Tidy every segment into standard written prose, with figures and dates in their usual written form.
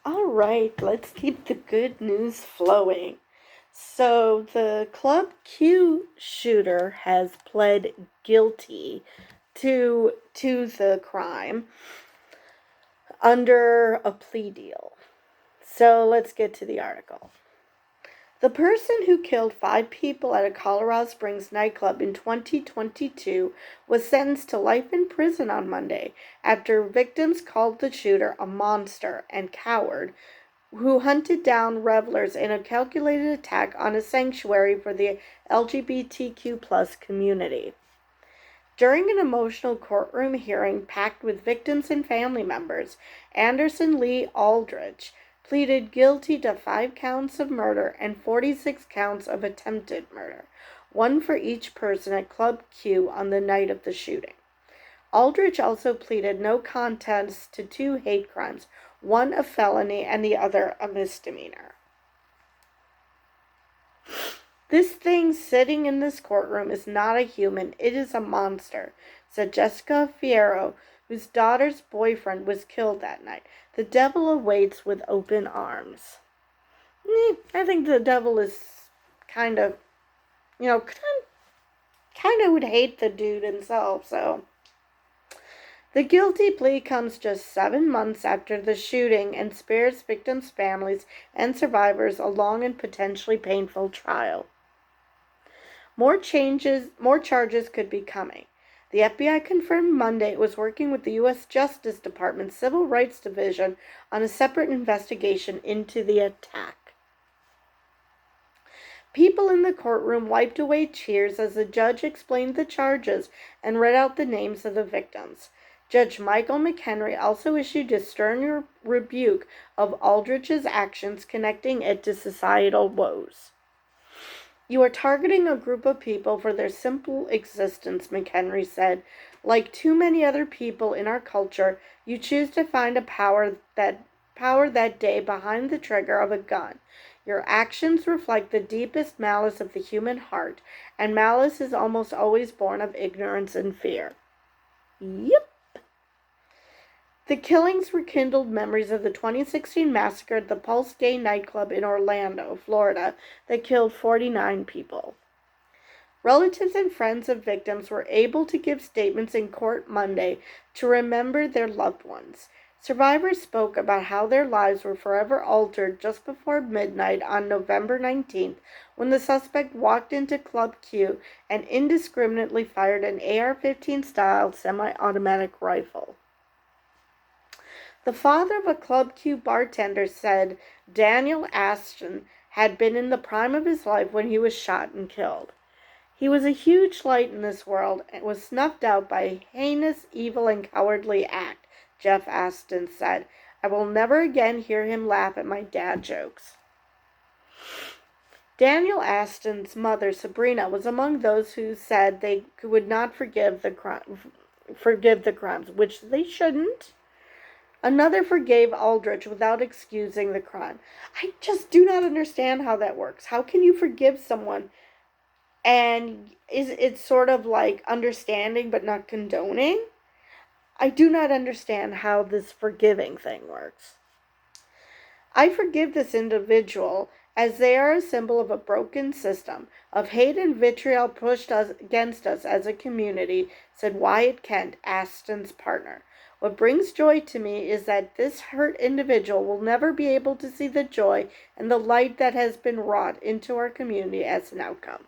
All right, let's keep the good news flowing. So, the Club Q shooter has pled guilty to the crime under a plea deal. So, let's get to the article. The person who killed 5 people at a Colorado Springs nightclub in 2022 was sentenced to life in prison on Monday after victims called the shooter a monster and coward who hunted down revelers in a calculated attack on a sanctuary for the LGBTQ plus community. During an emotional courtroom hearing packed with victims and family members, Anderson Lee Aldrich pleaded guilty to 5 counts of murder and 46 counts of attempted murder, one for each person at Club Q on the night of the shooting. Aldrich also pleaded no contest to 2 hate crimes, one a felony and the other a misdemeanor. This thing sitting in this courtroom is not a human, it is a monster, said Jessica Fierro, whose daughter's boyfriend was killed that night. The devil awaits with open arms. I think the devil is kind of would hate the dude himself, so. The guilty plea comes just 7 months after the shooting and spares victims' families and survivors a long and potentially painful trial. More charges could be coming. The FBI confirmed Monday it was working with the U.S. Justice Department's Civil Rights Division on a separate investigation into the attack. People in the courtroom wiped away tears as the judge explained the charges and read out the names of the victims. Judge Michael McHenry also issued a stern rebuke of Aldrich's actions, connecting it to societal woes. You are targeting a group of people for their simple existence, McHenry said. Like too many other people in our culture, you choose to find a power that day behind the trigger of a gun. Your actions reflect the deepest malice of the human heart, and malice is almost always born of ignorance and fear. Yep. The killings rekindled memories of the 2016 massacre at the Pulse Gay nightclub in Orlando, Florida, that killed 49 people. Relatives and friends of victims were able to give statements in court Monday to remember their loved ones. Survivors spoke about how their lives were forever altered just before midnight on November 19th when the suspect walked into Club Q and indiscriminately fired an AR-15 style semi-automatic rifle. The father of a Club Q bartender said Daniel Ashton had been in the prime of his life when he was shot and killed. He was a huge light in this world and was snuffed out by a heinous, evil, and cowardly act, Jeff Ashton said. I will never again hear him laugh at my dad jokes. Daniel Ashton's mother, Sabrina, was among those who said they would not forgive the crimes, which they shouldn't. Another forgave Aldrich without excusing the crime. I just do not understand how that works. How can you forgive someone and it's sort of like understanding but not condoning? I do not understand how this forgiving thing works. I forgive this individual as they are a symbol of a broken system, of hate and vitriol pushed against us as a community, said Wyatt Kent, Ashton's partner. What brings joy to me is that this hurt individual will never be able to see the joy and the light that has been wrought into our community as an outcome.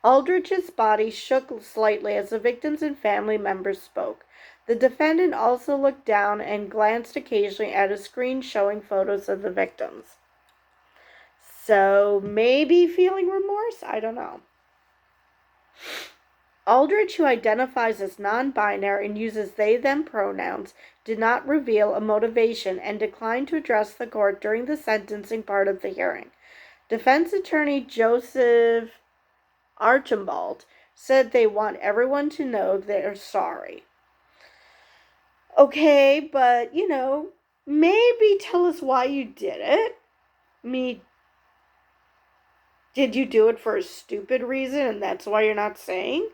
Aldrich's body shook slightly as the victims and family members spoke. The defendant also looked down and glanced occasionally at a screen showing photos of the victims. So maybe feeling remorse? I don't know. Aldrich, who identifies as non-binary and uses they-them pronouns, did not reveal a motivation and declined to address the court during the sentencing part of the hearing. Defense attorney Joseph Archibald said they want everyone to know they're sorry. Okay, but, maybe tell us why you did it. Did you do it for a stupid reason and that's why you're not saying?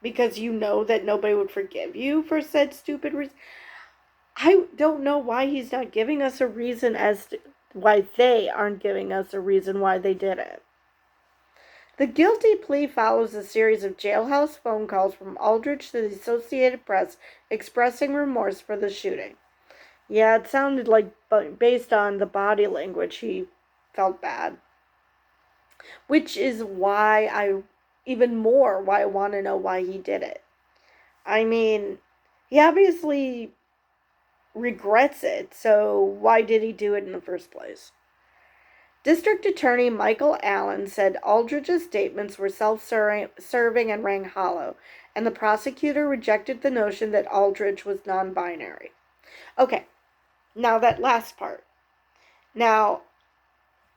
Because you know that nobody would forgive you for said stupid reason? I don't know why he's not giving us a reason as to why they aren't giving us a reason why they did it. The guilty plea follows a series of jailhouse phone calls from Aldrich to the Associated Press expressing remorse for the shooting. Yeah, it sounded like, based on the body language, he felt bad. Which is why why I want to know why he did it. I mean, he obviously regrets it, so why did he do it in the first place? District Attorney Michael Allen said Aldrich's statements were self-serving and rang hollow, and the prosecutor rejected the notion that Aldrich was non-binary. Okay, now that last part. Now,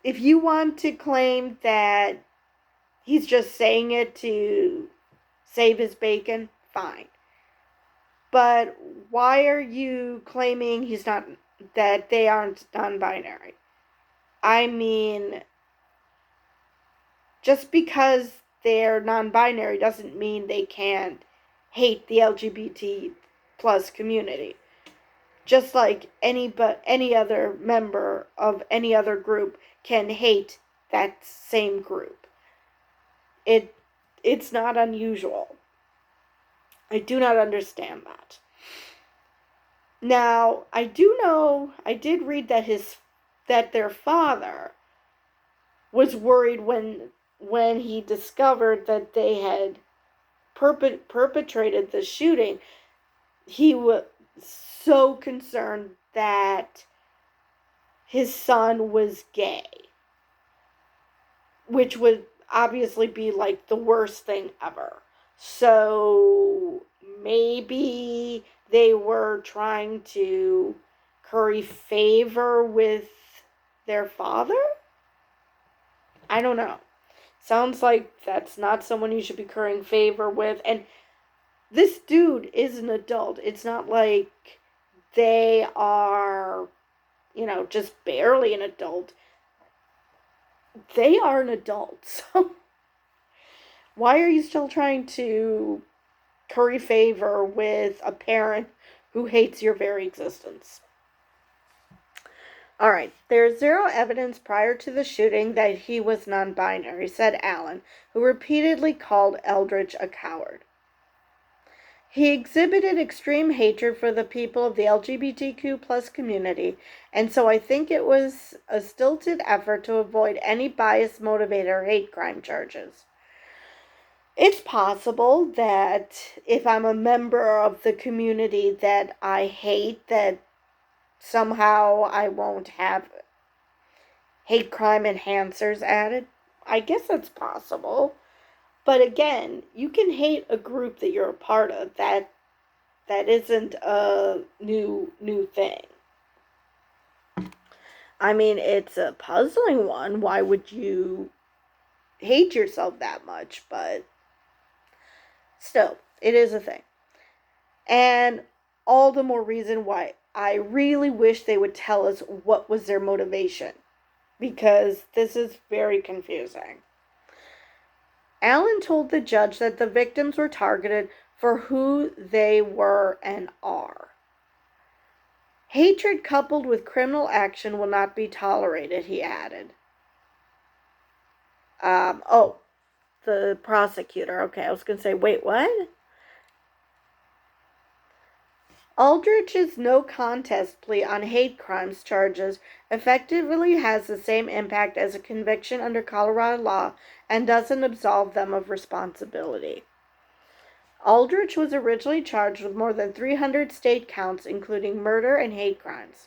if you want to claim that he's just saying it to save his bacon, fine. But why are you claiming that they aren't non-binary? I mean, just because they're non-binary doesn't mean they can't hate the LGBT plus community. Just like any other member of any other group can hate that same group. It's not unusual. I do not understand that. Now, I did read that their father was worried when he discovered that they had perpetrated the shooting. He was so concerned that his son was gay, which would obviously be like the worst thing ever. So maybe they were trying to curry favor with their father? I don't know. Sounds like that's not someone you should be currying favor with. And this dude is an adult. It's not like they are, just barely an adult. They are an adult. So why are you still trying to curry favor with a parent who hates your very existence? All right, there's zero evidence prior to the shooting that he was non-binary, said Allen, who repeatedly called Aldrich a coward. He exhibited extreme hatred for the people of the LGBTQ plus community, and so I think it was a stilted effort to avoid any bias-motivated or hate crime charges. It's possible that if I'm a member of the community that I hate, that somehow I won't have hate crime enhancers added. I guess that's possible. But again, you can hate a group that you're a part of. That isn't a new thing. I mean, it's a puzzling one. Why would you hate yourself that much? But still, it is a thing. And all the more reason why I really wish they would tell us what was their motivation, because this is very confusing. Allen told the judge that the victims were targeted for who they were and are. Hatred coupled with criminal action will not be tolerated, he added. The prosecutor. Okay, I was going to say, wait, what? Aldrich's no contest plea on hate crimes charges effectively has the same impact as a conviction under Colorado law and doesn't absolve them of responsibility. Aldrich was originally charged with more than 300 state counts, including murder and hate crimes.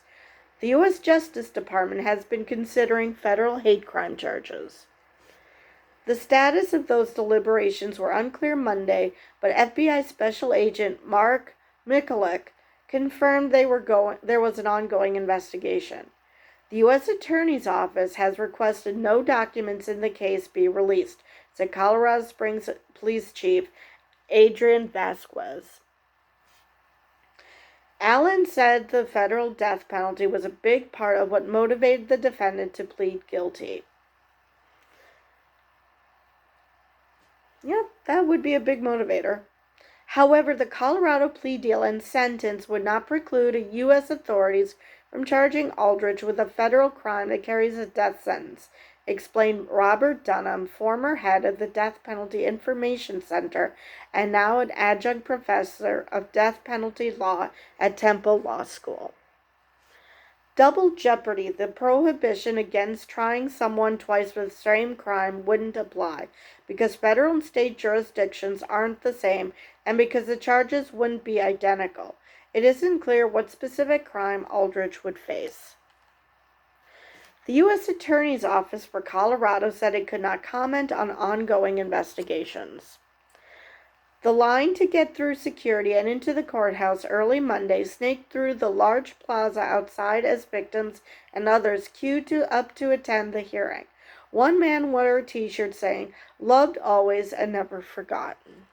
The U.S. Justice Department has been considering federal hate crime charges. The status of those deliberations were unclear Monday, but FBI Special Agent Mark Mikulik confirmed there was an ongoing investigation. The U.S. Attorney's Office has requested no documents in the case be released, said Colorado Springs Police Chief Adrian Vasquez. Allen said the federal death penalty was a big part of what motivated the defendant to plead guilty. Yep, that would be a big motivator. However, the Colorado plea deal and sentence would not preclude U.S. authorities from charging Aldrich with a federal crime that carries a death sentence, explained Robert Dunham, former head of the Death Penalty Information Center and now an adjunct professor of death penalty law at Temple Law School. Double jeopardy, the prohibition against trying someone twice for the same crime, wouldn't apply because federal and state jurisdictions aren't the same and because the charges wouldn't be identical. It isn't clear what specific crime Aldrich would face. The U.S. Attorney's Office for Colorado said it could not comment on ongoing investigations. The line to get through security and into the courthouse early Monday snaked through the large plaza outside as victims and others queued up to attend the hearing. One man wore a t-shirt saying, "Loved always and never forgotten."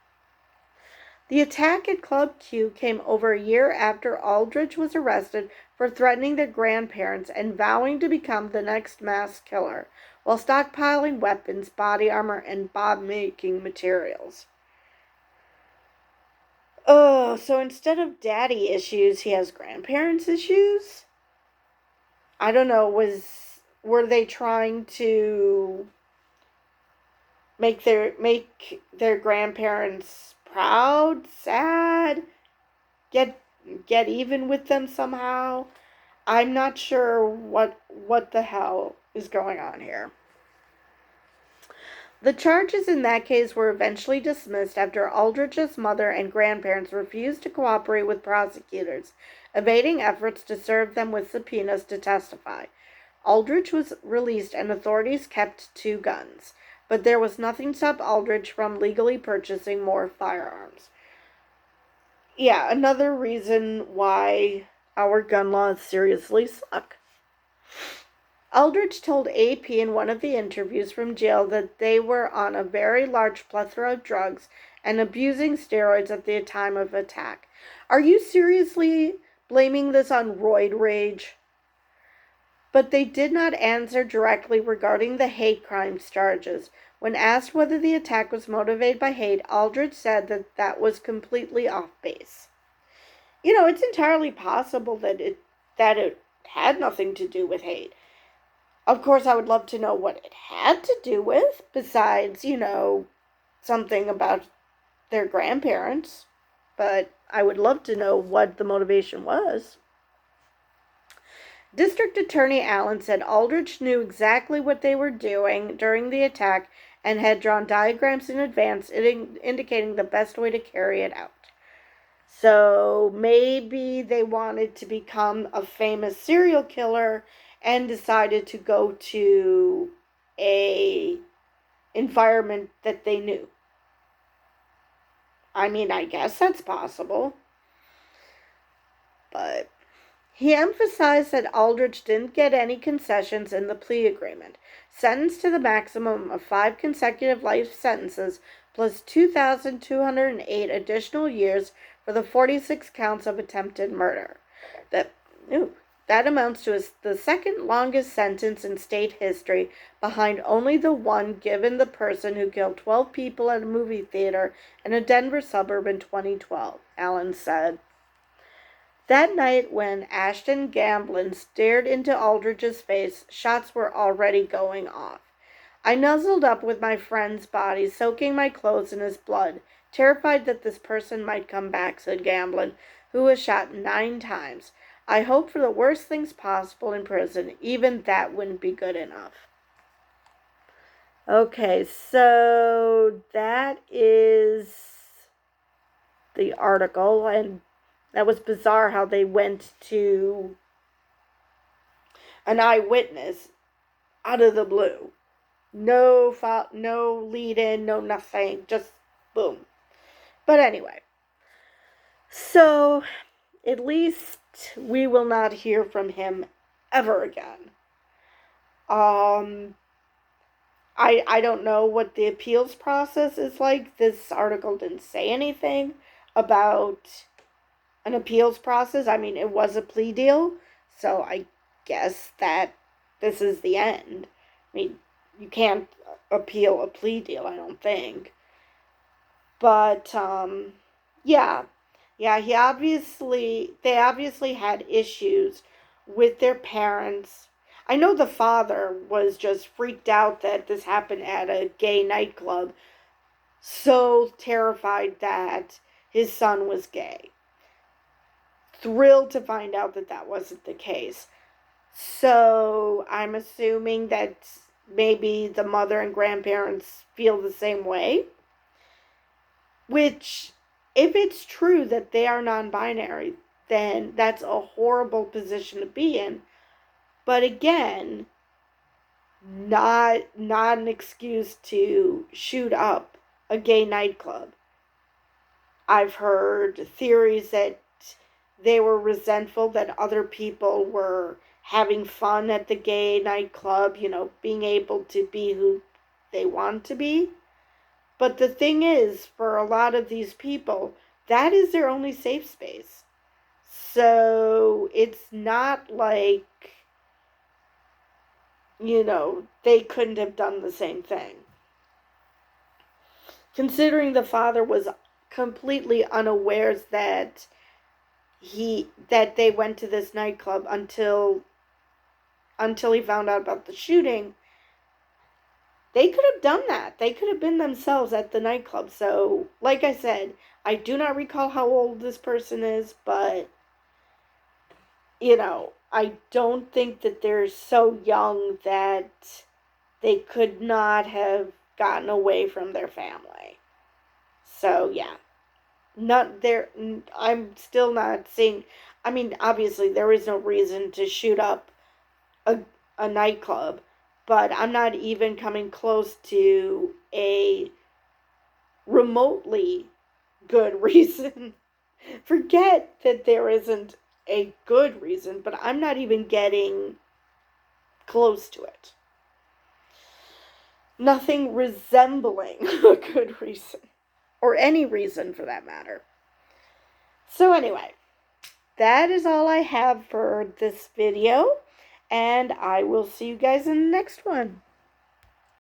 The attack at Club Q came over a year after Aldrich was arrested for threatening their grandparents and vowing to become the next mass killer, while stockpiling weapons, body armor, and bomb-making materials. Oh, so instead of daddy issues, he has grandparents issues? I don't know, were they trying to make their grandparents proud, sad, get even with them somehow? I'm not sure what the hell is going on here. The charges in that case were eventually dismissed after Aldrich's mother and grandparents refused to cooperate with prosecutors, evading efforts to serve them with subpoenas to testify. Aldrich was released and authorities kept 2 guns, but there was nothing to stop Aldrich from legally purchasing more firearms. Yeah, another reason why our gun laws seriously suck. Aldrich told AP in one of the interviews from jail that they were on a very large plethora of drugs and abusing steroids at the time of attack. Are you seriously blaming this on roid rage? But they did not answer directly regarding the hate crimes charges. When asked whether the attack was motivated by hate, Aldrich said that was completely off base. You know, it's entirely possible that it had nothing to do with hate. Of course, I would love to know what it had to do with, besides, something about their grandparents. But I would love to know what the motivation was. District Attorney Allen said Aldrich knew exactly what they were doing during the attack and had drawn diagrams in advance indicating the best way to carry it out. So maybe they wanted to become a famous serial killer and decided to go to a environment that they knew. I mean, I guess that's possible. But he emphasized that Aldrich didn't get any concessions in the plea agreement, sentenced to the maximum of 5 consecutive life sentences plus 2,208 additional years for the 46 counts of attempted murder. That amounts to the second longest sentence in state history, behind only the one given the person who killed 12 people at a movie theater in a Denver suburb in 2012, Allen said. That night, when Ashton Gamblin stared into Aldrich's face, shots were already going off. I nuzzled up with my friend's body, soaking my clothes in his blood, terrified that this person might come back, said Gamblin, who was shot 9 times. I hope for the worst things possible in prison. Even that wouldn't be good enough. Okay, so that is the article, and that was bizarre how they went to an eyewitness out of the blue. No lead in, no nothing, just boom. But anyway, so at least we will not hear from him ever again. I don't know what the appeals process is like. This article didn't say anything about an appeals process. I mean, it was a plea deal, so I guess that this is the end. I mean, you can't appeal a plea deal, I don't think. But, Yeah. Yeah, they obviously had issues with their parents. I know the father was just freaked out that this happened at a gay nightclub, so terrified that his son was gay. Thrilled to find out that that wasn't the case. So I'm assuming that maybe the mother and grandparents feel the same way. Which, if it's true that they are non binary, then that's a horrible position to be in. But again, not an excuse to shoot up a gay nightclub. I've heard theories that they were resentful that other people were having fun at the gay nightclub, being able to be who they want to be. But the thing is, for a lot of these people, that is their only safe space. So it's not like, they couldn't have done the same thing. Considering the father was completely unawares that they went to this nightclub until he found out about the shooting, they could have done that. They could have been themselves at the nightclub. So, like I said, I do not recall how old this person is, but, I don't think that they're so young that they could not have gotten away from their family. So, yeah. Not there. I'm still not seeing. I mean, obviously, there is no reason to shoot up a nightclub, but I'm not even coming close to a remotely good reason. Forget that there isn't a good reason, but I'm not even getting close to it. Nothing resembling a good reason, or any reason for that matter. So, anyway, that is all I have for this video, and I will see you guys in the next one.